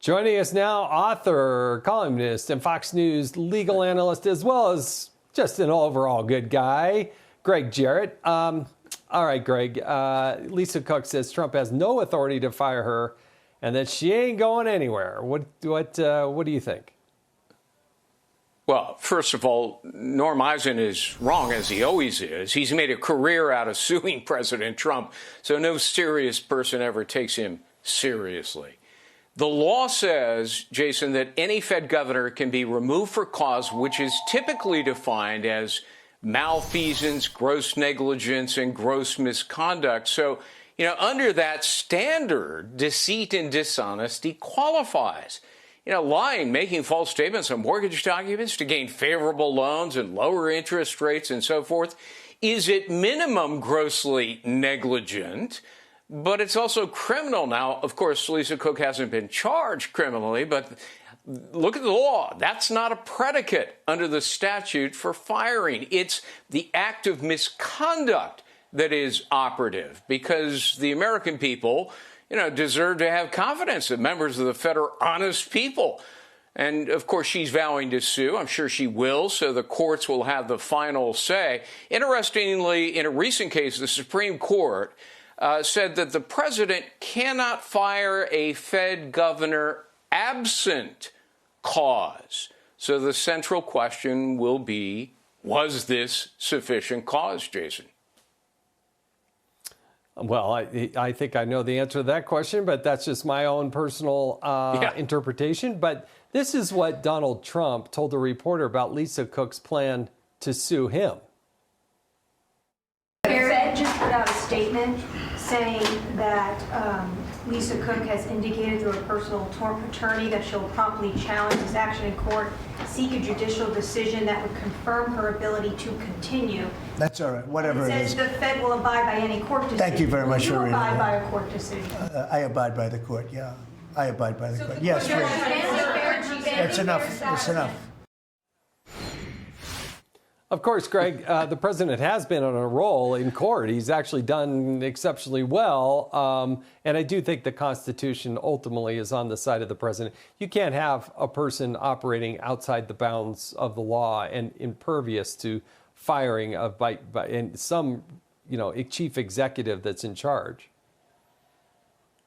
Joining us now, author, columnist, and Fox News legal analyst, as well as just an overall good guy, Gregg Jarrett. All right, Greg. Lisa Cook says Trump has no authority to fire her, and that she ain't going anywhere. What do you think? Well, first of all, Norm Eisen is wrong, as he always is. He's made a career out of suing President Trump, so no serious person ever takes him seriously. The law says, Jason, that any Fed governor can be removed for cause which is typically defined as malfeasance, gross negligence, and gross misconduct. So, under that standard, deceit and dishonesty qualifies. Lying, making false statements on mortgage documents to gain favorable loans and lower interest rates and so forth is at minimum grossly negligent. But it's also criminal. Now, of course, Lisa Cook hasn't been charged criminally, but look at the law. That's not a predicate under the statute for firing. It's the act of misconduct that is operative, because the American people, deserve to have confidence that members of the Fed are honest people. And, of course, she's vowing to sue. I'm sure she will, so the courts will have the final say. Interestingly, in a recent case, the Supreme Court said that the president cannot fire a Fed governor absent cause. So the central question will be, was this sufficient cause, Jason? Well, I think I know the answer to that question, but that's just my own personal interpretation. But this is what Donald Trump told a reporter about Lisa Cook's plan to sue him. The Fed just put out a statement saying that Lisa Cook has indicated through a personal attorney that she'll promptly challenge his action in court, seek a judicial decision that would confirm her ability to continue. That's all right, whatever it is. It says the Fed will abide by any court decision. Thank you very much for reading that. You abide by a court decision. I abide by the court, yeah. I abide by the court. Yes, it's enough. It's enough. Of course, Greg, the president has been on a roll in court. He's actually done exceptionally well. And I do think the Constitution ultimately is on the side of the president. You can't have a person operating outside the bounds of the law and impervious to firing of by some, chief executive that's in charge.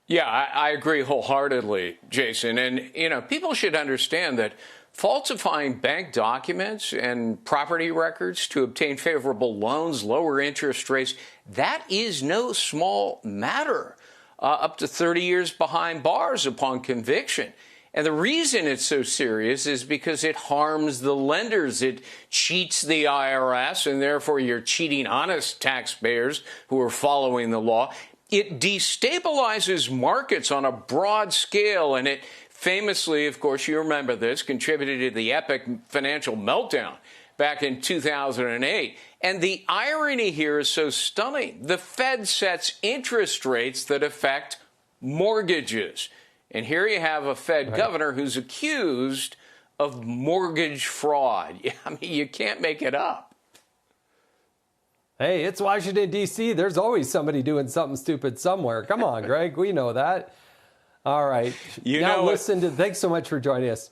Yeah, I agree wholeheartedly, Jason. And, people should understand that falsifying bank documents and property records to obtain favorable loans, lower interest rates, that is no small matter, up to 30 years behind bars upon conviction. And the reason it's so serious is because it harms the lenders. It cheats the IRS, and therefore you're cheating honest taxpayers who are following the law. It destabilizes markets on a broad scale, and it famously, of course, you remember this, contributed to the epic financial meltdown back in 2008. And the irony here is so stunning. The Fed sets interest rates that affect mortgages. And here you have a Fed governor who's accused of mortgage fraud. I mean, you can't make it up. Hey, it's Washington, D.C. There's always somebody doing something stupid somewhere. Come on, Greg. We know that. All right. Now thanks so much for joining us.